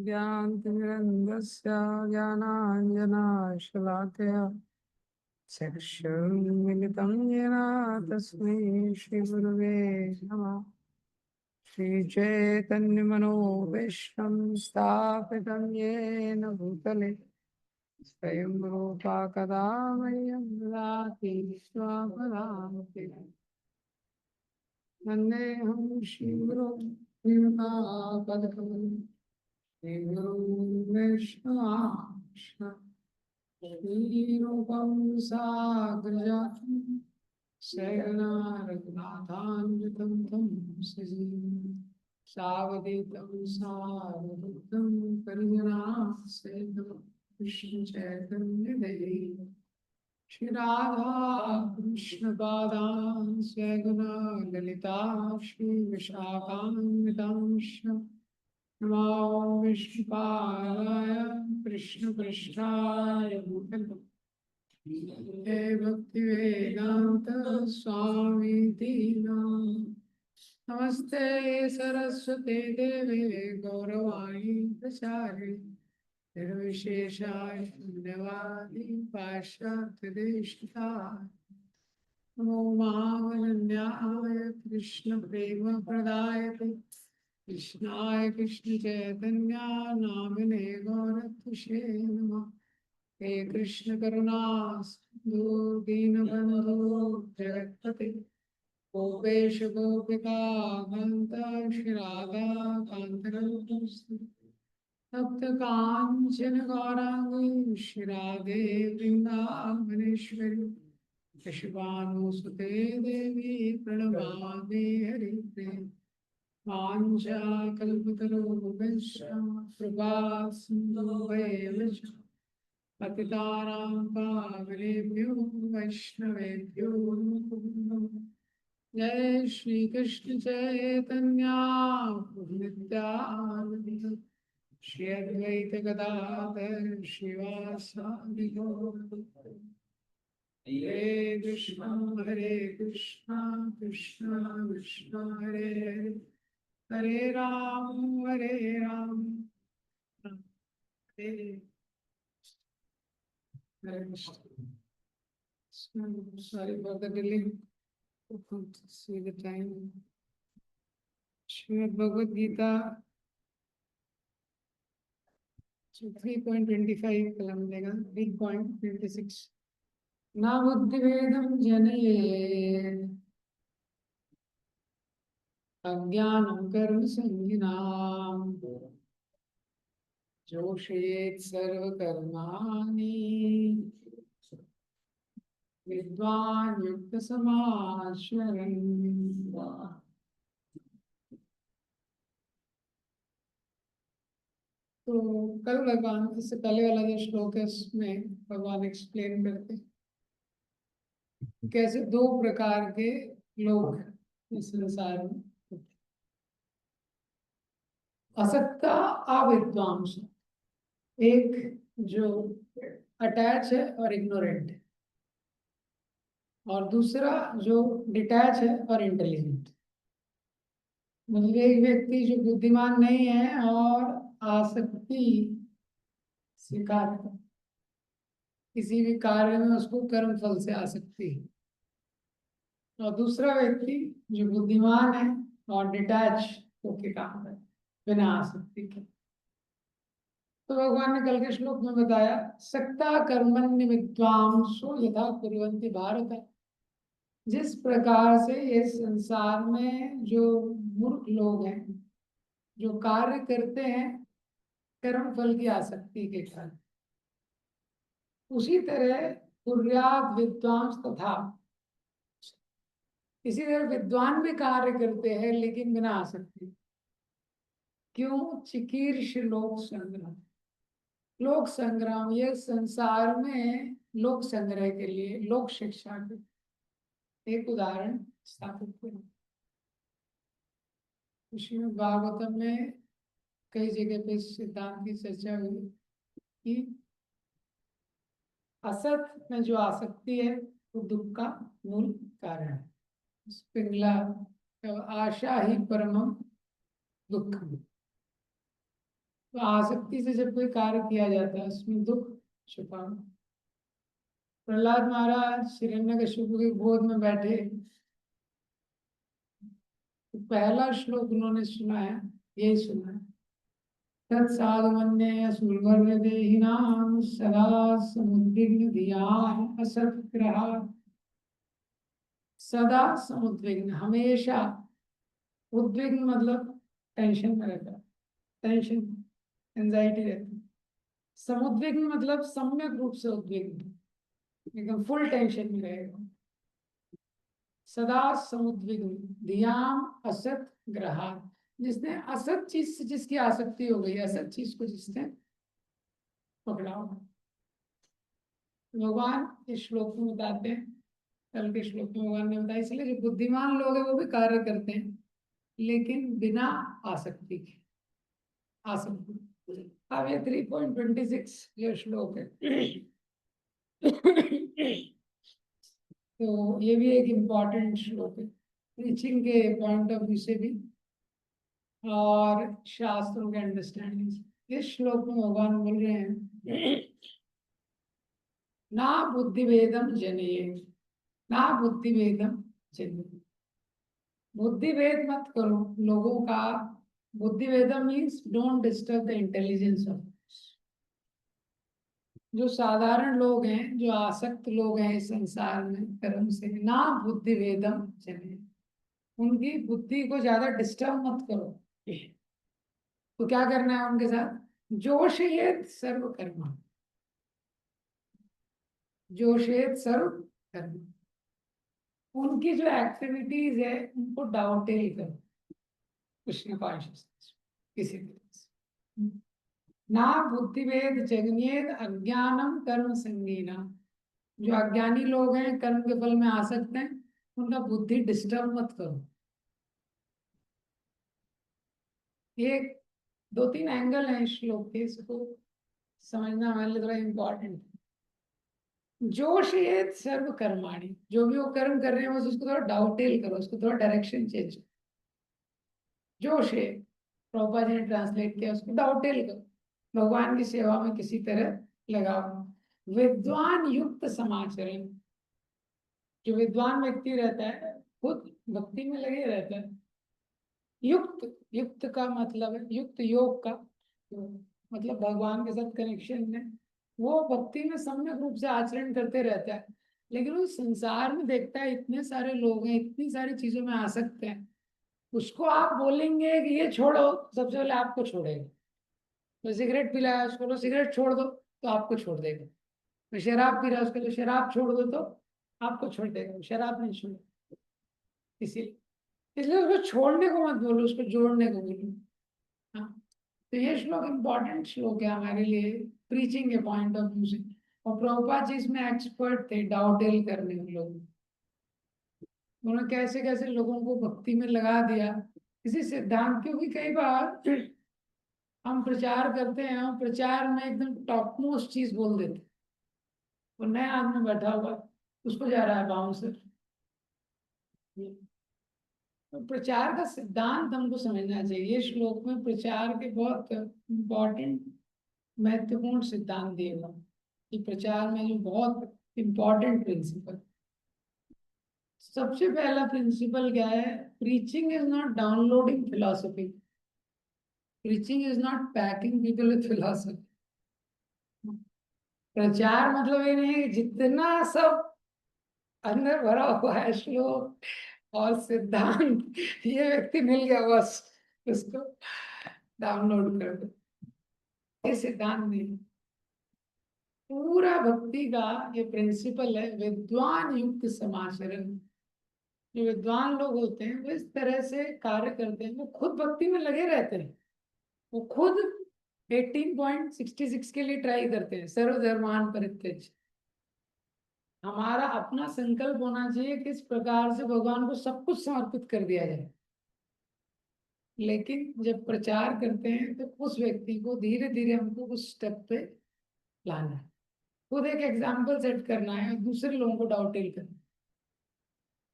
ज्ञानतिमिरन्धस्य ज्ञानाञ्जनशलाकया चक्षुर्मिलितं येन तस्मै श्रीगुरुवे नमः। श्रीचैतन्यमनोभीष्टं स्थापितं येन भूतले स्वयं रूपा कदा मह्यं ददाति स्वपदान्ते। वन्देऽहं श्रीगुरुं श्रीयुतापदकमलं श्रीगुरुं वैष्णवांश्च श्रीरूपं साग्रजातं सहगना रघुनाथान्वितं तं सजीवं सावधूतं सावधूतं परिजनासहितं कृष्ण चैतन्य देव श्री राधा कृष्ण पादान् स्वगुना ललिता श्री विशाखान्वितांश्च नमो विष्णुपादाय कृष्णपृष्ठाय भूतले हे भक्तिवेदान्त स्वामीति नमस्ते सरस्वती देवे गौरवाणी प्रचारे निर्विशेषाय शून्यवादी पाश्चात्यदेशिकाय नमो महावनन्याय कृष्ण प्रेम प्रदायते कृष्णाय कृष्ण चैतन्य नामिने गौरत्वसे नमः। हे कृष्ण करुणा सिंधु दीनबंधु जगत्पते गोपेश गोपिका कांत श्री राधा कांत तप्त कांचन गौरांगी श्री राधे वृंदावनेश्वरी यशभानुसुते देवी प्रणमामि हरिप्रिये वाञ्छाकल्पतरुभ्यश्च कृपा सिन्धुभ्येव च पतितानां पावनेभ्यो वैष्णवेभ्यो नमो नमः। जय श्री कृष्ण चैतन्य नित्यानंद श्री अद्वैत गदाधर श्रीवासादि गौर हरे Krishna Krishna Krishna Hare Hare Hare Ram Hare Hare Krishna. Sorry for the delay. See the time. Srimad Bhagavad Gita 3.25 कलम देगा 3.26 ना बुद्धिभेदं जनयेत् अज्ञानं कर्म संज्ञानाम् जोषयेत् सर्वकर्माणि विद्वान् युक्तसमाचरन्। तो कल भगवान इससे पहले वाला जो श्लोक है उसमें भगवान एक्सप्लेन करते हैं कैसे दो प्रकार के लोग इस संसार में, असक्ता अविद्वांस, एक जो अटैच है और इग्नोरेंट है, और दूसरा जो डिटैच है और इंटेलिजेंट। मतलब एक व्यक्ति जो बुद्धिमान नहीं है और आसक्ति स्वीकार कर, किसी भी कार्य में उसको कर्म फल से आसक्ति है, और दूसरा व्यक्ति जो बुद्धिमान है और डिटैच होके काम करे बिना आसक्ति के। तो भगवान ने कल के श्लोक में बताया सक्ता कर्मण्य विद्वांसो यथा कुर्वन्ति भारत। जिस प्रकार से इस संसार में जो मूर्ख लोग हैं जो कार्य करते हैं कर्म फल की आसक्ति के कारण, उसी तरह कुर्यात विद्वांस तथा, इसी तरह विद्वान भी कार्य करते हैं लेकिन बिना आसक्ति। क्यों? चिकीर्ष लोक संग्रह। लोक संग्राम, ये संसार में लोक संग्रह के लिए, लोक शिक्षा के एक उदाहरण स्थापित करें। श्रीमद् भागवतम में कई जगह पे सिद्धांत की चर्चा हुई कि असत में जो आसक्ति है वो दुख का मूल कारण है। पिंगला आशा ही परमम दुख। तो आसक्ति से जब कोई कार्य किया जाता है उसमें दुख छुपा। प्रहलाद महाराज हिरण्यकशिपु की गोद में बैठे, तो पहला श्लोक उन्होंने सुना है, यही सुना है, तत्साधुमन्ये असुरवर्गदेहिनां सदा समुद्विग्न धियाः असक्तग्रहाः। सदा समुद्विग्न, हमेशा। उद्विग्न मतलब टेंशन में रहता है, टेंशन, एंजाइटी रहती है। समुद्विग्न मतलब सम्यक रूप से उद्विग्न, एकदम फुल टेंशन में रहेगा। सदा समुद्विग्न धियाम असत ग्रहा, जिसने असत चीज से जिसकी आसक्ति हो गई, असत चीज को जिसने पकड़ा हो। भगवान इस श्लोक में बताते हैं, कल के श्लोक में भगवान ने बताया, इसलिए जो बुद्धिमान लोग हैं वो भी कार्य करते हैं, लेकिन बिना आसक्ति के। आसक्ति, अब ये 3.26 जो श्लोक है तो ये भी एक इम्पॉर्टेंट श्लोक है टीचिंग के पॉइंट ऑफ व्यू से भी और शास्त्रों के अंडरस्टैंडिंग से। इस श्लोक में भगवान बोल रहे हैं, ना बुद्धिभेदम जनयेत्, ना बुद्धिभेदम जनयेत्। बुद्धिभेद मत करो लोगों का। बुद्धिभेदम means don't disturb the intelligence of. जो साधारण लोग हैं, जो आसक्त लोग हैं इस संसार में कर्म से, ना बुद्धिभेदम जनयेत्, उनकी बुद्धि को ज्यादा डिस्टर्ब मत करो। तो क्या करना है उनके साथ, जोशयेत् सर्व कर्म, जोशयेत् सर्व कर्म, उनकी जो एक्टिविटीज है उनको डाउटेल करो कृष्ण कॉन्शियसनेस किसी तरह से। ना बुद्धिभेद जगन्येद अज्ञानम कर्म संगीना, जो अज्ञानी लोग हैं कर्म के फल में आ सकते हैं, उनका बुद्धि डिस्टर्ब मत करो। ये 2-3 एंगल है इस श्लोक के, इसको समझना हमारे लिए थोड़ा इम्पोर्टेंट है। जोश ये सर्व कर्माणी, जो भी वो कर्म कर रहे हैं उसको थोड़ा डाउटेल करो, उसको थोड़ा डायरेक्शन चेंज करो। जोश है, प्रभुपाद जी ने ट्रांसलेट किया, उसको डाउटेल करो, भगवान की सेवा में किसी तरह लगाओ। विद्वान युक्त समाचरण, जो विद्वान व्यक्ति रहता है खुद भक्ति में लगे रहता है। युक्त, युक्त का मतलब है युक्त योग का, मतलब भगवान के साथ कनेक्शन में, वो भक्ति में सम्यक रूप से आचरण करते रहता है। लेकिन वो संसार में देखता है इतने सारे लोग हैं, इतनी सारी चीजों में आ सकते हैं, उसको आप बोलेंगे कि ये छोड़ो, सबसे पहले आपको छोड़ेगा। तो सिगरेट पिलाया उसको, लो सिगरेट छोड़ दो, तो आपको छोड़ देगा। तो शराब पी रहा है उसके लिए, शराब छोड़ दो, तो आपको छोड़ देगा, शराब नहीं छोड़ेगा। इसीलिए इसलिए उसको छोड़ने को मत बोलो, उसको जोड़ने को बोलो। हाँ, तो ये श्लोक इम्पोर्टेंट श्लोक है हमारे लिए प्रीचिंग के पॉइंट ऑफ व्यू से। और प्रभुपाद जी इसमें एक्सपर्ट थे, डाउटेल करने में लोग, उन्होंने कैसे कैसे लोगों को भक्ति में लगा दिया किसी सिद्धांत। क्योंकि कई बार हम प्रचार करते हैं और प्रचार में एकदम टॉप मोस्ट चीज बोल देते हैं, वो नया आदमी बैठा हुआ उसको जा रहा है बाउंसर। तो प्रचार का सिद्धांत हमको समझना चाहिए। श्लोक में प्रचार के बहुत इम्पोर्टेंट महत्वपूर्ण सिद्धांत दिए हुए हैं कि प्रचार में जो बहुत इम्पोर्टेंट प्रिंसिपल, सबसे पहला प्रिंसिपल क्या है, preaching is not downloading philosophy, preaching is not packing people with philosophy. प्रचार मतलब ये नहीं है कि जितना सब अंदर भरा हुआ है श्लोक और सिद्धांत ये व्यक्ति मिल गया बस उसको डाउनलोड कर दो, ये सिद्धांत नहीं। पूरा भक्ति का ये प्रिंसिपल है विद्वान युक्त समाचरण। जो विद्वान लोग होते हैं वो इस तरह से कार्य करते हैं, वो खुद भक्ति में लगे रहते हैं, वो खुद 18.66 के लिए ट्राई करते हैं, सर्वधर्मान परित्यज्य। हमारा अपना संकल्प होना चाहिए किस प्रकार से भगवान को सब कुछ समर्पित कर दिया जाए। लेकिन जब प्रचार करते हैं तो उस व्यक्ति को धीरे धीरे हमको उस स्टेप पे लाना है, खुद एक एग्जाम्पल सेट करना है, दूसरे लोगों को डाउटेल करना।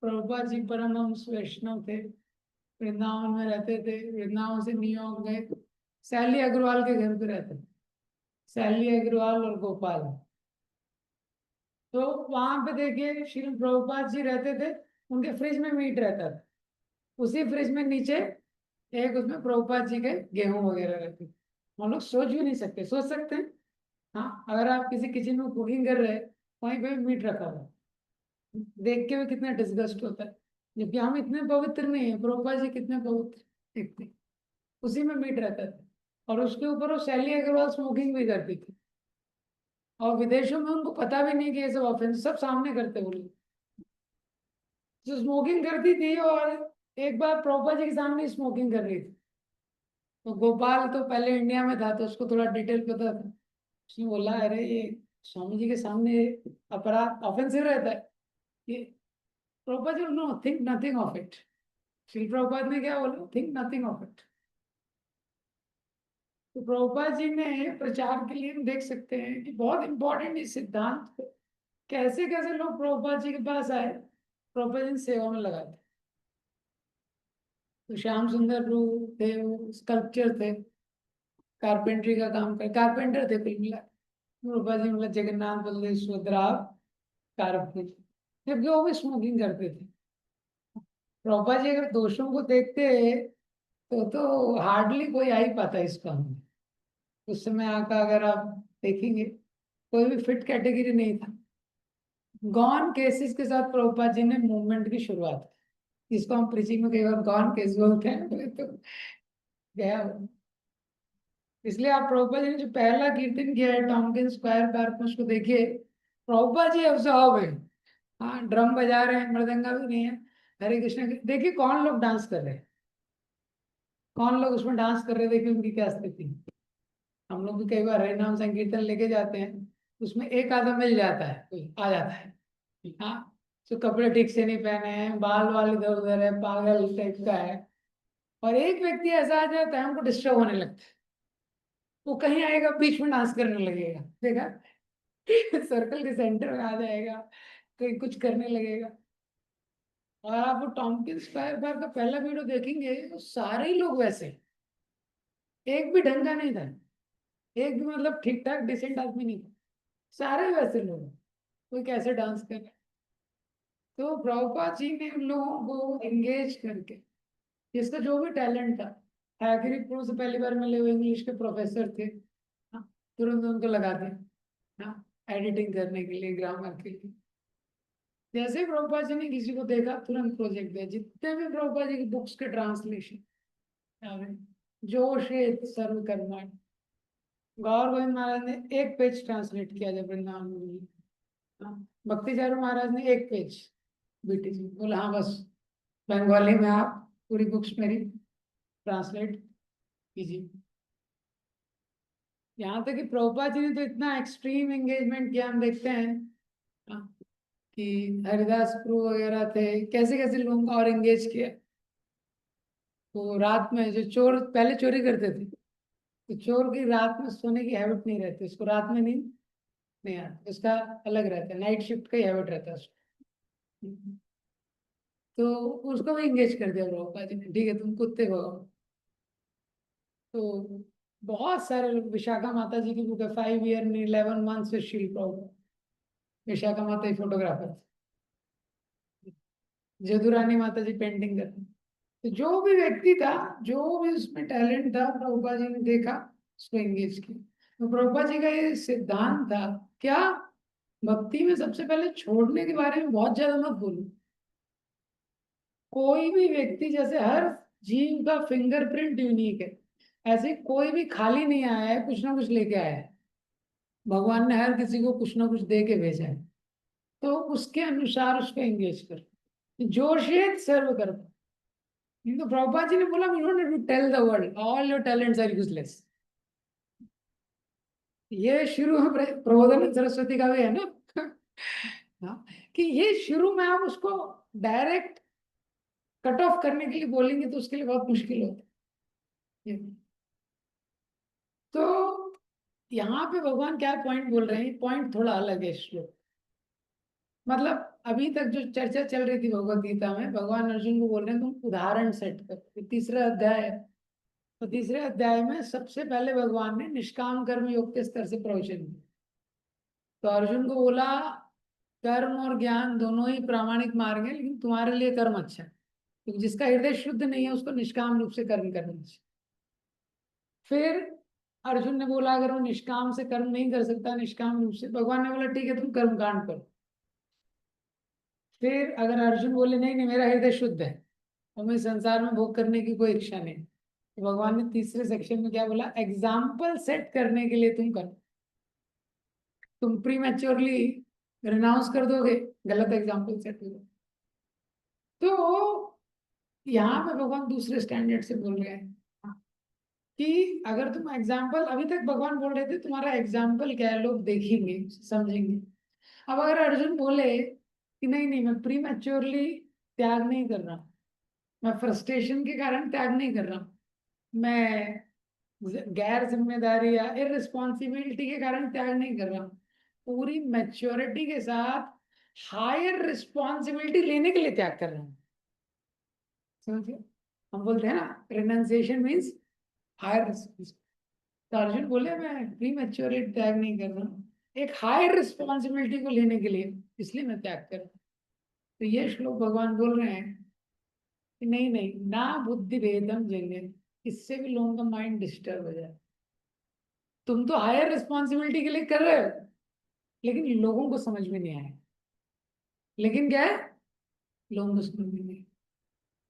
प्रभुपाद जी परमहंस वैष्णव थे, वृंदावन में रहते थे, वृंदावन से न्यूयॉर्क गए, सैली अग्रवाल के घर पे रहते थे, सैली अग्रवाल और गोपाल। तो वहां पे देखिए श्री प्रभुपाद जी रहते थे, उनके फ्रिज में मीट रहता था, उसी फ्रिज में नीचे एक उसमें प्रभुपाद जी के गेहूं वगैरह रहते थे। हम लोग सोच भी नहीं सकते, सोच सकते हैं? हाँ, अगर आप किसी किचन में कुकिंग कर रहे हैं, वहीं पे मीट रखा हुआ है, देख के भी कितना डिस्गस्ट होता है। जबकि हम इतने पवित्र नहीं है, प्रभुपाद जी कितने पवित्र दिखते, उसी में मीट रहता था। और उसके ऊपर वो शैली अग्रवाल स्मोकिंग भी करती थी, और विदेशों में उनको पता भी नहीं कि ये सब ऑफेंस, सब सामने करते वो लोग। जो स्मोकिंग करती थी, और एक बार प्रभुपाद जी के सामने स्मोकिंग कर रही थी, तो गोपाल तो पहले इंडिया में था तो उसको थोड़ा डिटेल पता था। उसने बोला, अरे ये स्वामी जी के सामने अपराध ऑफेंसिव रहता है ये। Prabhupada ji, no think nothing of it. Shri Prabhupada ने क्या बोला, थिंक नथिंग ऑफ इट। तो प्रभुपाद जी ने प्रचार के लिए हम देख सकते हैं कि बहुत इंपॉर्टेंट इस सिद्धांत को, कैसे कैसे लोग प्रभुपाद जी के पास आए, प्रभुपाद जी सेवा में लगाए थे। तो श्याम सुंदर प्रभु थे, वो स्कल्पचर थे, कारपेंटरी का काम कर, कारपेंटर थे कुल मिला। प्रभुपाद जी मतलब जगन्नाथ बलदेव सुभद्रा कारपेंटर, जबकि वो भी स्मोकिंग करते थे। प्रभुपाद जी अगर दोषों को देखते तो हार्डली कोई आ ही पाता इस काम में। उस समय आका अगर आप देखेंगे, कोई भी फिट कैटेगरी नहीं था। गॉन केसेस के साथ प्रभुपाद जी ने मूवमेंट की शुरुआत की, जिसको हम प्रीचिंग में कई बार गॉन केस बोलते हैं, तो गया वो। इसलिए आप प्रभुपाद जी ने जो पहला कीर्तन किया है टॉमकिन स्क्वायर पार्क में, उसको देखिए, प्रभुपाद जी ऑब्जर्व है। हाँ, ड्रम बजा रहे हैं, मृदंगा भी नहीं है, हरे कृष्ण देखिए कौन लोग डांस कर रहे हैं, कौन लोग उसमें डांस कर रहे हैं, देखिए उनकी क्या स्थिति। हम लोग भी कई बार हरे नाम संकीर्तन लेके जाते हैं, उसमें एक आधा मिल जाता है, कोई आ जाता है, हाँ, जो कपड़े ठीक से नहीं पहने हैं, बाल वाल इधर उधर है, पागल टाइप का है। और एक व्यक्ति ऐसा आ जाता है, हमको डिस्टर्ब होने लगता है, वो कहीं आएगा बीच में डांस करने लगेगा, देखा सर्कल के सेंटर में आ जाएगा, कहीं कुछ करने लगेगा। और आप वो टॉमकिन स्क्वायर पार्क का पहला वीडियो देखेंगे तो सारे ही लोग वैसे, एक भी ढंग का नहीं था, एक भी मतलब ठीक ठाक डिसेंट आदमी नहीं था, सारे वैसे लोग हैं। कोई कैसे डांस कर रहा है। तो प्रभुपाद जी ने उन लोगों को एंगेज करके, जिसका जो भी टैलेंट था, हैगरी प्रो से पहली बार मिले हुए इंग्लिश के प्रोफेसर थे, हाँ, तुरंत उनको लगा दिया, हाँ, एडिटिंग करने के लिए, ग्रामर के लिए। जैसे ही प्रभुपाद जी ने किसी को देखा, तुरंत प्रोजेक्ट दिया, जितने भी प्रभुपाद जी की बुक्स के ट्रांसलेशन, जोशेत सर्व कर्माण, गौर गोविंद महाराज ने एक पेज ट्रांसलेट किया जब वृंदावन में मिली। हाँ, भक्ति चारू महाराज ने एक पेज, बीटीसी बोला, हाँ बस बंगाली में आप पूरी बुक्स मेरी ट्रांसलेट कीजिए। यहाँ तक कि प्रभुपाद जी ने तो इतना एक्सट्रीम एंगेजमेंट किया, हम देखते हैं, हाँ, कि हरिदास प्रभु वगैरह थे, कैसे कैसे लोगों को और एंगेज किया। तो रात में जो चोर पहले चोरी करते थे, तो चोर की रात में सोने की हैबिट नहीं रहती, उसको रात में नींद नहीं आती, उसका अलग रहता है, नाइट शिफ्ट का ही हैबिट रहता है उसको। तो उसको भी इंगेज कर दिया प्रभुपाद जी ने, ठीक है तुम कुत्ते भगाओ। तो बहुत सारे लोग, विशाखा माता जी की बुक है 5 ईयर इन 11 मंथ्स विद शील प्रभुपाद, विशाखा माता ही फोटोग्राफर थी, जदुरानी माता जी पेंटिंग करती। तो जो भी व्यक्ति था, जो भी उसमें टैलेंट था, प्रभुपाद जी ने देखा, उसको एंगेज किया। तो प्रभुपाद जी का ये सिद्धांत था, क्या, भक्ति में सबसे पहले छोड़ने के बारे में बहुत ज्यादा मत बोलो। कोई भी व्यक्ति, जैसे हर जीव का फिंगरप्रिंट यूनिक है, ऐसे कोई भी खाली नहीं आया है, कुछ ना कुछ लेके आया है। भगवान ने हर किसी को कुछ ना कुछ दे के भेजा है, तो उसके अनुसार उसको एंगेज कर, जोशियत सर्व कर। तो प्रभुपाद जी ने बोला, we don't need to tell the world all your talents are useless. ये शुरू में प्रबोधानंद सरस्वती का भी है ना हाँ, कि ये शुरू में आप उसको डायरेक्ट कट ऑफ करने के लिए बोलेंगे तो उसके लिए बहुत मुश्किल होता है। तो यहाँ पे भगवान क्या पॉइंट बोल रहे हैं, पॉइंट थोड़ा अलग है श्लोक। मतलब अभी तक जो चर्चा चल रही थी भगवत गीता में, भगवान अर्जुन को बोल रहे हैं तुम उदाहरण सेट कर, तीसरा अध्याय है, तो तीसरे अध्याय में सबसे पहले भगवान ने निष्काम कर्म योग के स्तर से प्रवचन किया। तो अर्जुन को बोला कर्म और ज्ञान दोनों ही प्रामाणिक मार्ग है, लेकिन तुम्हारे लिए कर्म अच्छा है, क्योंकि जिसका हृदय शुद्ध नहीं है उसको निष्काम रूप से कर्म करना चाहिए। फिर अर्जुन ने बोला अगर वो निष्काम से कर्म नहीं कर सकता निष्काम रूप से, भगवान ने बोला ठीक है तुम कर्म कांड करो। फिर अगर अर्जुन बोले नहीं नहीं मेरा हृदय शुद्ध है और मैं संसार में भोग करने की कोई इच्छा नहीं, तो भगवान ने तीसरे सेक्शन में क्या बोला, एग्जाम्पल सेट करने के लिए तुम करो। तुम प्री मैच्योरली रिनाउंस कर दोगे, गलत एग्जाम्पल सेट हो गए। तो यहाँ पे भगवान दूसरे स्टैंडर्ड से बोल रहे हैं कि अगर तुम एग्जाम्पल, अभी तक भगवान बोल रहे थे तुम्हारा एग्जाम्पल क्या है लोग देखेंगे समझेंगे। अब अगर अर्जुन बोले कि नहीं नहीं मैं प्री मैच्योरली त्याग नहीं कर रहा, मैं फ्रस्ट्रेशन के कारण त्याग नहीं कर रहा, मैं गैर जिम्मेदारी या इररिस्पॉन्सिबिलिटी के कारण त्याग नहीं कर रहा, पूरी मैच्योरिटी के साथ हायर रिस्पॉन्सिबिलिटी लेने के लिए त्याग कर रहा हूँ। समझिए, हम बोलते हैं ना रिनंसिएशन मीन्स हायर रिस्पॉन्सिबिलिटी। तो अर्जुन बोले मैं प्री मैच्योरिटी त्याग नहीं कर रहा हूँ, एक हायर रिस्पॉन्सिबिलिटी को लेने के लिए, इसलिए मैं त्याग कर रहा हूँ। तो ये श्लोक भगवान बोल रहे हैं कि नहीं नहीं ना बुद्धि भेदम जन्य, इससे भी लोगों का माइंड डिस्टर्ब हो जाए। तुम तो हायर रिस्पॉन्सिबिलिटी के लिए कर रहे हो, लेकिन लोगों को समझ में नहीं आया। लेकिन क्या है, लोगों को समझ में नहीं।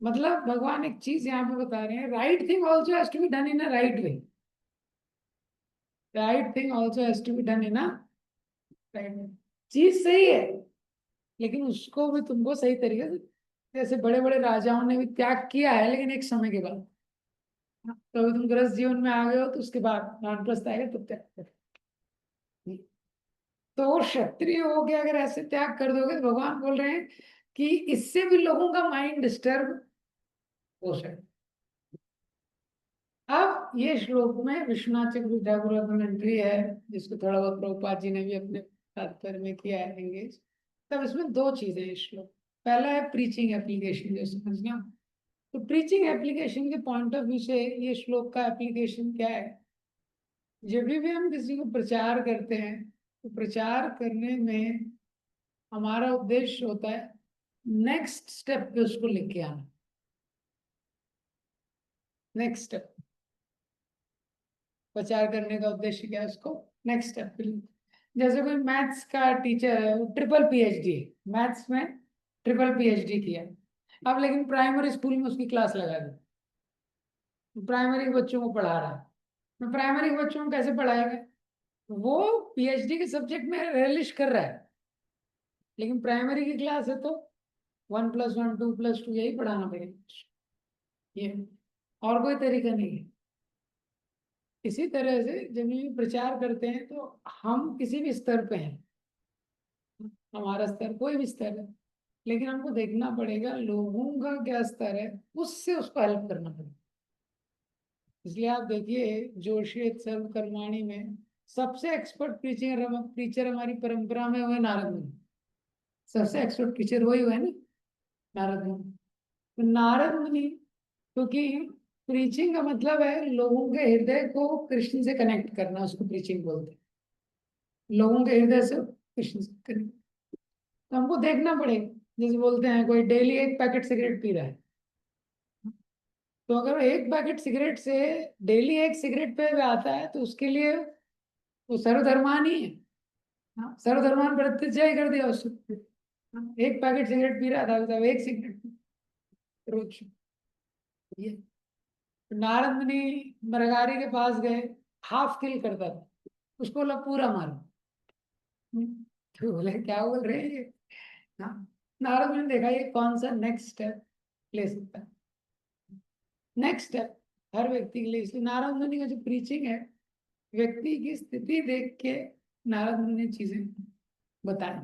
मतलब भगवान एक चीज यहाँ पे बता रहे हैं, right thing also has to be done in a right way. Right thing also has to be done in a right way. चीज सही है, लेकिन उसको भी तुमको सही तरीके से, जैसे बड़े बड़े राजाओं ने भी त्याग किया है, लेकिन एक समय के बाद। तो अभी तुम गृहस्थ जीवन में आ गए हो तो उसके बाद वानप्रस्थ आएगा तो त्याग कर। तो क्षत्रिय हो के अगर ऐसे त्याग कर दोगे तो भगवान बोल रहे हैं कि इससे भी लोगों का माइंड डिस्टर्ब हो सकता। अब ये श्लोक में विश्वनाथ चक्रवर्ती ठाकुर का कमेंट्री है, जिसको थोड़ा बहुत प्रभुपाद जी ने भी अपने तात्पर्य में किया है एंगेज। तब इसमें दो चीजें हैं इस श्लोक। पहला है प्रीचिंग एप्लीकेशन, जो समझना। तो प्रीचिंग एप्लीकेशन के पॉइंट ऑफ व्यू से ये श्लोक का एप्लीकेशन क्या है, जब भी हम किसी को प्रचार करते हैं तो प्रचार करने में हमारा उद्देश्य होता है नेक्स्ट स्टेप पे उसको लेके आना। नेक्स्ट स्टेप प्रचार करने का उद्देश्य क्या है, उसको नेक्स्ट स्टेप पे। जैसे कोई मैथ्स का टीचर है, वो ट्रिपल पीएचडी है, मैथ्स में ट्रिपल पीएचडी किया है। अब लेकिन प्राइमरी स्कूल में उसकी क्लास लगा दी, प्राइमरी के बच्चों को पढ़ा रहा है। तो प्राइमरी के बच्चों को कैसे पढ़ाएगा, वो पीएचडी के सब्जेक्ट में रिलिश कर रहा है, लेकिन प्राइमरी की क्लास है तो 1+1 2+2 यही पढ़ाना पड़ेगा। ये और कोई तरीका नहीं है। इसी तरह से जब ये प्रचार करते हैं तो हम किसी भी स्तर पे हैं, हमारा स्तर कोई भी स्तर है, लेकिन हमको देखना पड़ेगा लोगों का क्या स्तर है, उससे उसको हेल्प करना पड़ेगा। इसलिए आप देखिए जोशी सर्व कर्माणी में सबसे एक्सपर्ट टीचर हमारी परंपरा में हुए नारद मुनि। सबसे एक्सपर्ट टीचर वही हुए ना, नारद मुनि। तो नारद मुनि, क्योंकि प्रीचिंग का मतलब है लोगों के हृदय को कृष्ण से कनेक्ट करना, उसको प्रीचिंग बोलते हैं। लोगों के हृदय से कृष्ण से कनेक्ट, तो हमको देखना पड़ेगा। जैसे बोलते हैं कोई डेली एक पैकेट सिगरेट पी रहा है, तो अगर एक पैकेट सिगरेट से डेली एक सिगरेट पे आता है तो उसके लिए वो सर्वधर्मान ही है। हाँ, सर्वधर्मान परित्याग कर दिया उसने। हाँ, एक पैकेट सिगरेट पी रहा था, मतलब एक सिगरेट रोज। ये नारद मुनि मरगारी के पास गए, हाफ किल करता था, उसको बोला पूरा मारो। तो बोले क्या बोल रहे हैं ये। हाँ, नारद मुनि ने देखा ये कौन सा नेक्स्ट स्टेप ले सकता है। नेक्स्ट स्टेप हर व्यक्ति के लिए, इसलिए नारद मुनि का जो प्रीचिंग है व्यक्ति की स्थिति देख के नारद मुनि ने चीजें बताई।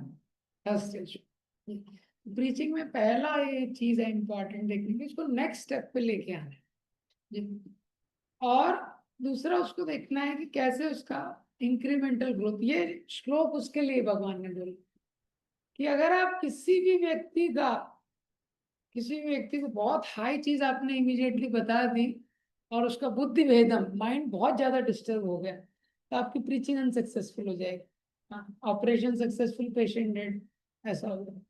प्रीचिंग में पहला ये चीज है इंपॉर्टेंट देखने की, इसको नेक्स्ट स्टेप पे लेके आना है जी। और दूसरा उसको देखना है कि कैसे उसका इंक्रीमेंटल ग्रोथ, ये श्लोक उसके लिए भगवान ने बोला कि अगर आप किसी भी व्यक्ति को बहुत हाई चीज आपने इमीडिएटली बता दी, और उसका बुद्धि भेदम, माइंड बहुत ज्यादा डिस्टर्ब हो गया, तो आपकी प्रीचिंग अनसक्सेसफुल हो जाएगी। हाँ, ऑपरेशन सक्सेसफुल, पेशेंट डेड, ऐसा हो गया।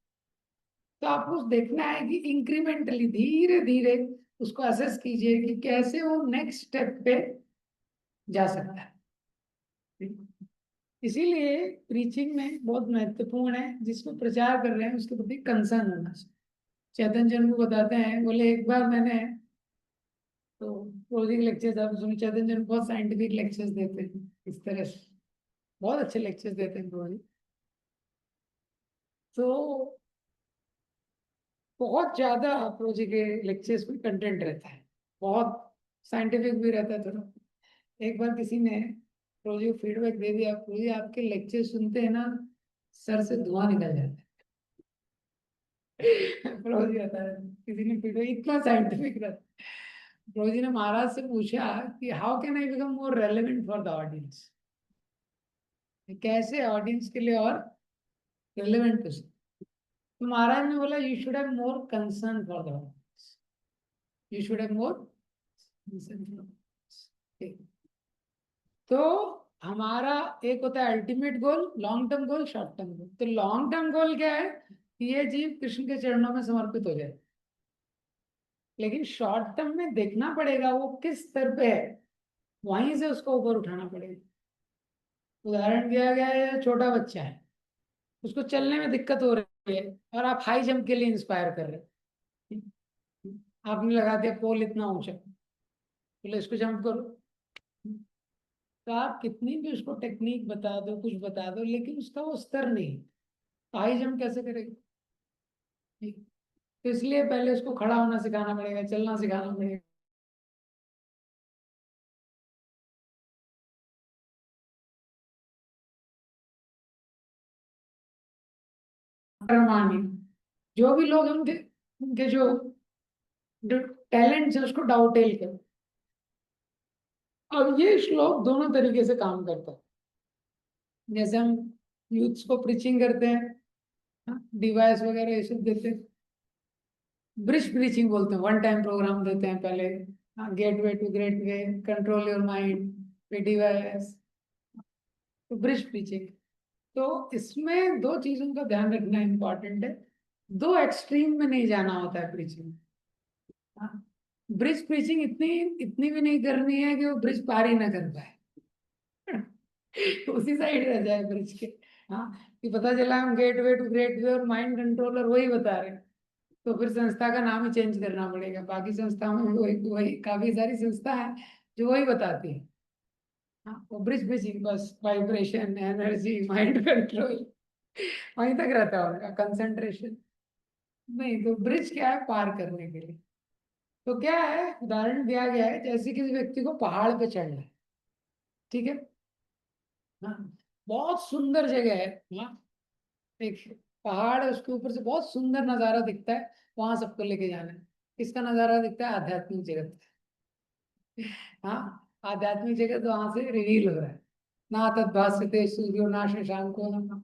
तो आपको देखना है कि इंक्रीमेंटली, धीरे धीरे उसको असेस कीजिए कि कैसे वो नेक्स्ट स्टेप पे जा सकता है। इसीलिए प्रीचिंग में बहुत महत्वपूर्ण है, जिसको प्रचार कर रहे हैं उसके प्रति कंसर्न होना चाहिए। चैतन्य जन को बताते हैं, बोले एक बार मैंने, तो क्लोजिंग लेक्चर्स आप सुनिए, चैतन्य जन बहुत साइंटिफिक लेक्चर्स देते हैं इस तरह से, बहुत अच्छे लेक्चर्स देते हैं प्रभु जी। तो बहुत ज्यादा प्रभु जी के लेक्चर्स में कंटेंट रहता है, बहुत साइंटिफिक भी रहता है थोड़ा। एक बार किसी ने प्रभु जी को फीडबैक दे दिया, प्रभु जी आपके लेक्चर सुनते हैं ना, सर से धुआं निकल जाता है। प्रभु जी बता रहे थे, किसी ने फीडबैक, इतना साइंटिफिक रहता है। प्रभु जी ने महाराज से पूछा कि how can I become more relevant for the audience, कैसे ऑडियंस के लिए और रेलेवेंट हो सकते। तो महाराज ने बोला you should have more concern for the audience, you should have more concern for. तो हमारा एक होता है ultimate goal, long term goal, short term goal. तो लॉन्ग टर्म गोल क्या है कि ये जीव कृष्ण के चरणों में समर्पित हो जाए, लेकिन शॉर्ट टर्म में देखना पड़ेगा वो किस स्तर पे है, वहीं से उसको ऊपर उठाना पड़ेगा। उदाहरण दिया गया है, छोटा बच्चा है, उसको चलने में दिक्कत हो रही है और आप हाई जंप के लिए इंस्पायर कर रहे हैं, आपने लगा दिया पोल इतना ऊंचा, बोले इसको जंप करो। तो आप कितनी भी उसको टेक्निक बता दो, कुछ बता दो, लेकिन उसका वो स्तर नहीं, तो हाई जंप कैसे करेगा। तो इसलिए पहले उसको खड़ा होना सिखाना पड़ेगा, चलना सिखाना पड़ेगा। मानिए, जो भी लोग हैं उनके उनके जो टैलेंट्स है उसको डाउटेल करो। अब ये श्लोक दोनों तरीके से काम करता है। जैसे हम यूथ्स को प्रीचिंग करते हैं, डिवाइस वगैरह ये सब देते हैं, ब्रिज प्रीचिंग बोलते हैं, वन टाइम प्रोग्राम देते हैं पहले, gateway to great way, control your mind, device, तो ब्रिज प्रीचिंग। तो इसमें दो चीजों का ध्यान रखना इंपॉर्टेंट है, दो एक्सट्रीम में नहीं जाना होता है प्रीचिंग। ब्रिज प्रीचिंग इतनी इतनी भी नहीं करनी है कि वो ब्रिज पार ही ना कर पाए। उसी साइड रह जाए ब्रिज के। हाँ, कि पता चला हम gateway to great way और माइंड कंट्रोलर वही बता रहे हैं, तो फिर संस्था का नाम ही चेंज करना पड़ेगा। बाकी संस्थाओं में वही वही काफी सारी संस्था है जो वही बताती है। हाँ, वो ब्रिज ब्रिजिंग बस वाइब्रेशन, एनर्जी, माइंड कंट्रोल, वहीं तक रहता है उनका कंसंट्रेशन। नहीं, तो ब्रिज क्या है, पार करने के लिए। तो क्या है, उदाहरण दिया गया है, जैसे किसी व्यक्ति को पहाड़ पे चढ़ना है, ठीक है, हाँ, बहुत सुंदर जगह है, हाँ, एक पहाड़ है, उसके ऊपर से बहुत सुंदर नजारा दिखता है, वहां सबको लेके जाना है। किसका नजारा दिखता है, आध्यात्मिक जगत। हाँ, आध्यात्मिक जगत वहां से रिवील हो रहा है, ना तद्भास्यते सूर्यो ना शशांको ना।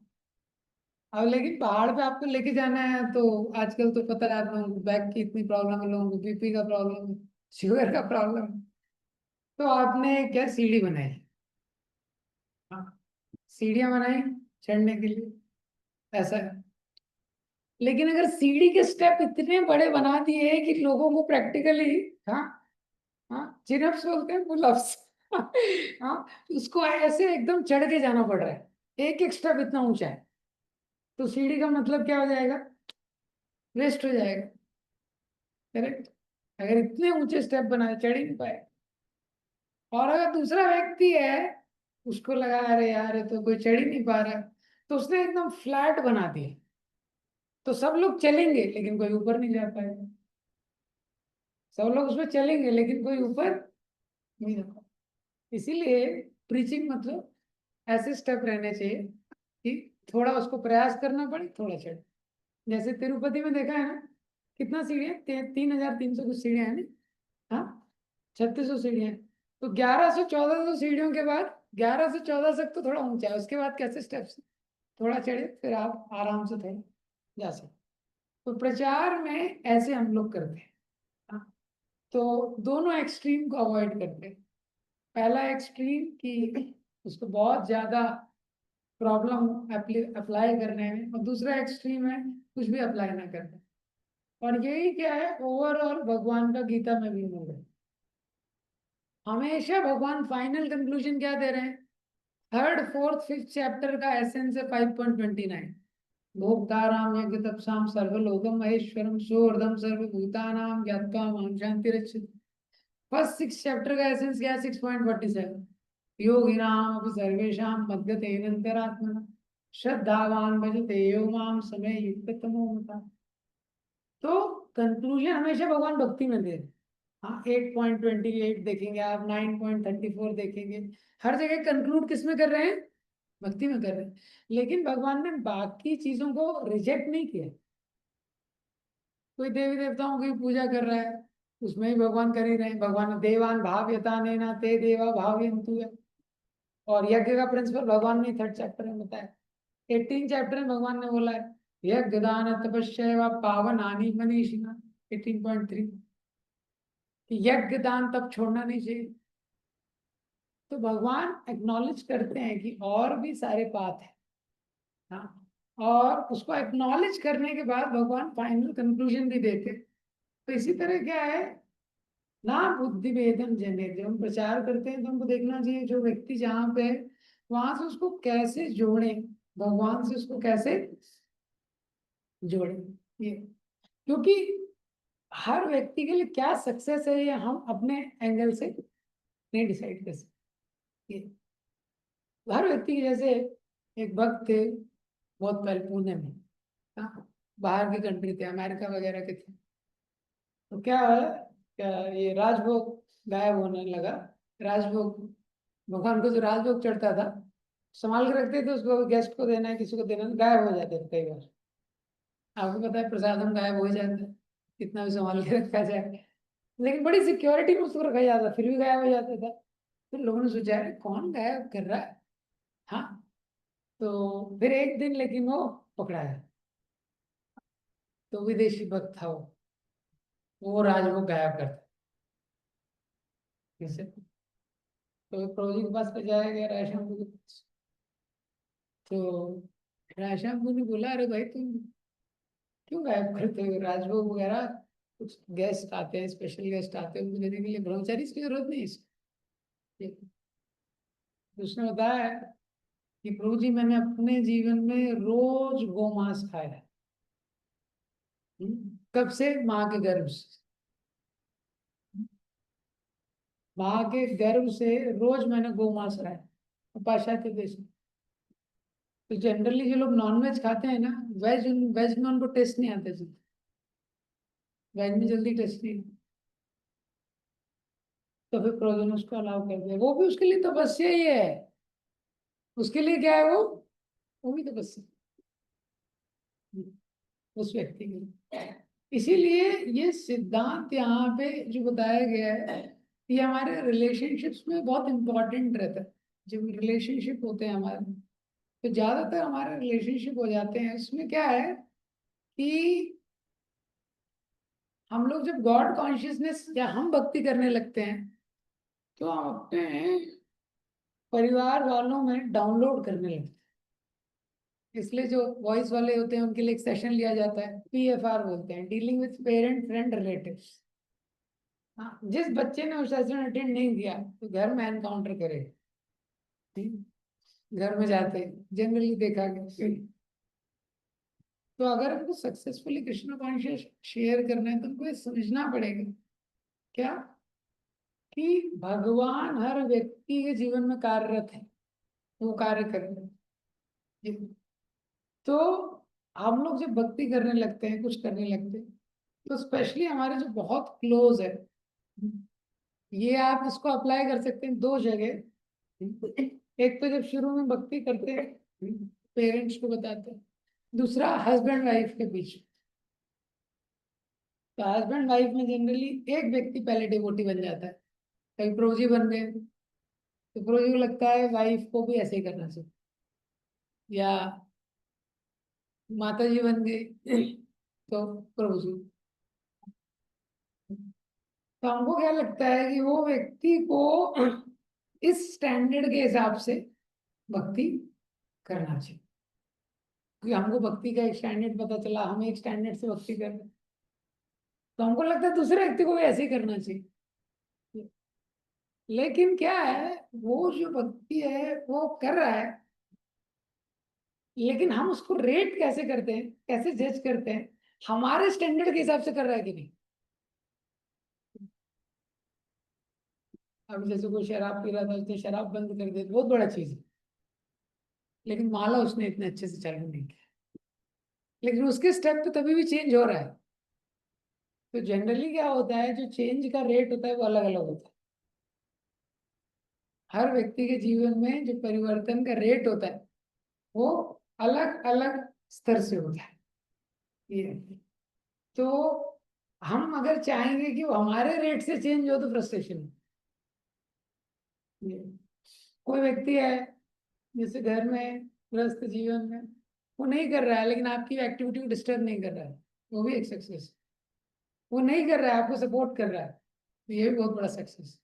अब लेकिन पहाड़ पे आपको लेके जाना है, तो आजकल तो पता है आप लोगों को, बैक की इतनी प्रॉब्लम है, लोगों को बीपी का प्रॉब्लम है, शुगर का प्रॉब्लम है, तो आपने क्या सीढ़ी बनाई, हाँ, सीढ़ियां बनाई चढ़ने के लिए, ऐसा है। लेकिन अगर सीढ़ी के स्टेप इतने बड़े बना दिए कि लोगों को प्रैक्टिकली, हाँ, हाँ, चिनअप्स बोलते हैं, पुलअप्स, हाँ, उसको ऐसे एकदम चढ़ के जाना पड़ रहा है, एक एक स्टेप इतना ऊंचा है, तो सीढ़ी का मतलब क्या हो जाएगा, वेस्ट हो जाएगा। करेक्ट, अगर इतने ऊंचे स्टेप बनाए, चढ़ ही नहीं पाए। और अगर दूसरा व्यक्ति है, उसको लगा अरे यार ये तो कोई चढ़ ही नहीं पा रहा है, तो उसने एकदम फ्लैट बना दिया, तो सब लोग चलेंगे लेकिन कोई ऊपर नहीं जा पाएगा, सब लोग उसमें चलेंगे लेकिन कोई ऊपर नहीं जा पाएगा। इसीलिए प्रीचिंग मतलब ऐसे स्टेप रहने चाहिए कि थोड़ा उसको प्रयास करना पड़े, थोड़ा चढ़े। जैसे तिरुपति में देखा है ना, कितना सीढ़ियाँ, 3,300 कुछ सीढ़ियाँ हैं ना, हाँ, 3600 सीढ़ियाँ हैं। तो 1100 1400 सीढ़ियों के बाद, 1100 1400 तक तो थोड़ा ऊंचा है, उसके बाद कैसे स्टेप्स, थोड़ा चढ़े फिर आप आराम से थोड़ा जा सकते। तो प्रचार में ऐसे हम लोग करते हैं, हाँ, तो दोनों एक्सट्रीम को अवॉइड करते हैं। पहला एक्सट्रीम कि उसको बहुत ज्यादा प्रॉब्लम अप्लाई करने में, और दूसरा एक्सट्रीम है कुछ भी अप्लाई ना करना। और यही क्या है ओवरऑल भगवान का गीता में भी मिल रहा है। हमेशा भगवान फाइनल कंक्लूजन क्या दे रहे हैं? थर्ड फोर्थ फिफ्थ चैप्टर का एसेंस है 5.29। भोक्ताराम यज्ञ तपसाम सर्वलोकम महेश्वरम सोर्धम सर्वभूतानाम ज्ञात्वा मां शांतिरच्युत। फर्स्ट 6 चैप्टर का एसेंस क्या है? 6.47। योगिनाम अपि सर्वेषां मद्गतेनान्तरात्मना श्रद्धावान भजते यो माम समय युक्त तमो मता। तो कंक्लूजन हमेशा भगवान भक्ति में दे रहे हैं। हाँ, 8.28 देखेंगे आप, 9.34 देखेंगे, हर जगह कंक्लूड किस में कर रहे हैं? भक्ति में कर रहे हैं। लेकिन भगवान ने बाकी चीजों को रिजेक्ट नहीं किया। कोई देवी देवताओं की पूजा कर रहा है, उसमें भी भगवान कर ही रहे हैं। भगवान देवान भाव्यता ने ना ते देवा भावयन्तु है। और यज्ञ का प्रिंसिपल भगवान ने 3rd चैप्टर में बताया। 18 चैप्टर में भगवान ने बोला है यज्ञ दान तपस्या व पावनानि मनीषिणा। 18.3 यज्ञ दान तब छोड़ना नहीं चाहिए। तो भगवान एक्नॉलेज करते हैं कि और भी सारे पाथ है। हाँ, और उसको एक्नॉलेज करने के बाद भगवान फाइनल कंक्लूजन भी देते हैं। तो इसी तरह क्या है ना, बुद्धि भेदम जने, जब हम प्रचार करते हैं तो हमको देखना चाहिए जो व्यक्ति जहाँ पे है वहां से उसको कैसे जोड़े, भगवान से उसको कैसे जोड़े। ये क्योंकि हर व्यक्ति के लिए क्या सक्सेस है ये हम अपने एंगल से नहीं डिसाइड कर सकते। ये हर व्यक्ति के जैसे एक भक्त थे बहुत पहले पुणे में। हाँ, बाहर के कंट्री थे, अमेरिका वगैरह के थे। तो क्या है, क्या ये राजभोग गायब होने लगा। राजभोग, भगवान को जो राजभोग चढ़ता था संभाल के रखते थे, उसको गेस्ट को देना है किसी को देना है, गायब हो जाते थे कई बार। आपको पता है प्रसादम गायब हो जाता है, कितना भी संभाल के रखा जाए। लेकिन बड़ी सिक्योरिटी में उसको रखा जाता, फिर भी गायब हो जाता था। फिर लोगों ने सोचा अरे कौन गायब कर रहा है। हाँ, तो फिर एक दिन लेकिन वो पकड़ा है। तो विदेशी भक्त था वो राजभोग गायब करता है। तो प्रभु जी के पास ले जाया गया रायश्याम को। तो रायश्याम को ने बोला अरे भाई तुम क्यों गायब करते हो राजभोग वगैरह? कुछ गेस्ट आते हैं, स्पेशल गेस्ट आते हैं, उनको देने के लिए ब्रह्मचारी की जरूरत नहीं है इसकी। तो उसने बताया कि प्रभु जी मैंने अपने जीवन में रोज गोमांस खाया है। कब से? माँ के गर्भ से। माँ के गर्भ से रोज मैंने गोमांस खाया पाश्चात्य देश में। तो जनरली जो लोग नॉनवेज खाते हैं ना, वेज वेज में उनको टेस्ट नहीं आते जल्दी। वेज में जल्दी टेस्ट नहीं। तो फिर प्रोजन उसको अलाउ कर दिया। वो भी उसके लिए तपस्या ही है। उसके लिए क्या है वो भी तपस्या उस व्यक्ति के लिए। इसीलिए ये सिद्धांत यहाँ पे जो बताया गया है ये हमारे रिलेशनशिप्स में बहुत इंपॉर्टेंट रहता है। जब रिलेशनशिप होते हैं हमारे, तो ज्यादातर हमारे रिलेशनशिप हो जाते हैं, इसमें क्या है कि हम लोग जब गॉड कॉन्शियसनेस या हम भक्ति करने लगते हैं तो हम अपने परिवार वालों में डाउनलोड करने लगते हैं। इसलिए जो वॉइस वाले होते हैं उनके लिए एक सेशन लिया जाता है, PFR बोलते हैं, dealing with parent friend relatives. हाँ, जिस बच्चे ने वो सेशन अटेंड नहीं किया तो घर में एनकाउंटर करे। घर में जाते जनरली देखा गया। तो अगर हमको सक्सेसफुली कृष्ण कॉन्शियस शेयर करना है तो हमको ये समझना पड़ेगा क्या कि भगवान हर व्यक्ति के जीवन में कार्यरत है, वो कार्य कर रहे हैं। तो हम लोग जब भक्ति करने लगते हैं, कुछ करने लगते हैं, तो स्पेशली हमारे जो बहुत क्लोज है, ये आप इसको अप्लाई कर सकते हैं 2 जगह। एक तो जब शुरू में भक्ति करते हैं पेरेंट्स को बताते हैं, दूसरा हस्बैंड वाइफ के बीच। तो हस्बैंड वाइफ में जनरली एक व्यक्ति पहले डिवोटी बन जाता है, कभी प्रोजी बन गए तो प्रोजी को लगता है वाइफ को भी ऐसे ही करना चाहिए, या माता जी बन गई तो प्रभु जी। तो हमको क्या लगता है कि वो व्यक्ति को इस स्टैंडर्ड के हिसाब से भक्ति करना चाहिए, क्योंकि हमको भक्ति का एक स्टैंडर्ड पता चला, हम एक स्टैंडर्ड से भक्ति कर रहे हैं, तो हमको लगता है दूसरे व्यक्ति को भी ऐसे ही करना चाहिए। लेकिन क्या है, वो जो भक्ति है वो कर रहा है, लेकिन हम उसको रेट कैसे करते हैं, कैसे जज करते हैं, हमारे स्टैंडर्ड के हिसाब से कर रहा है कि नहीं। अब जैसे कोई शराब पी रहा था, उसने शराब बंद कर दी, बहुत बड़ा चीज है, लेकिन माला उसने इतने अच्छे से चालू नहीं किया, लेकिन उसके स्टेप तो तभी भी चेंज हो रहा है। तो जनरली क्या होता है, जो चेंज का रेट होता है वो अलग अलग होता है। हर व्यक्ति के जीवन में जो परिवर्तन का रेट होता है वो अलग अलग स्तर से होता है। ये तो हम अगर चाहेंगे कि वो हमारे रेट से चेंज हो तो फ्रस्ट्रेशन है। कोई व्यक्ति है जैसे घर में गृहस्थ जीवन में वो नहीं कर रहा है, लेकिन आपकी एक्टिविटी को डिस्टर्ब नहीं कर रहा है, वो भी एक सक्सेस। वो नहीं कर रहा है, आपको सपोर्ट कर रहा है, तो ये भी बहुत बड़ा सक्सेस।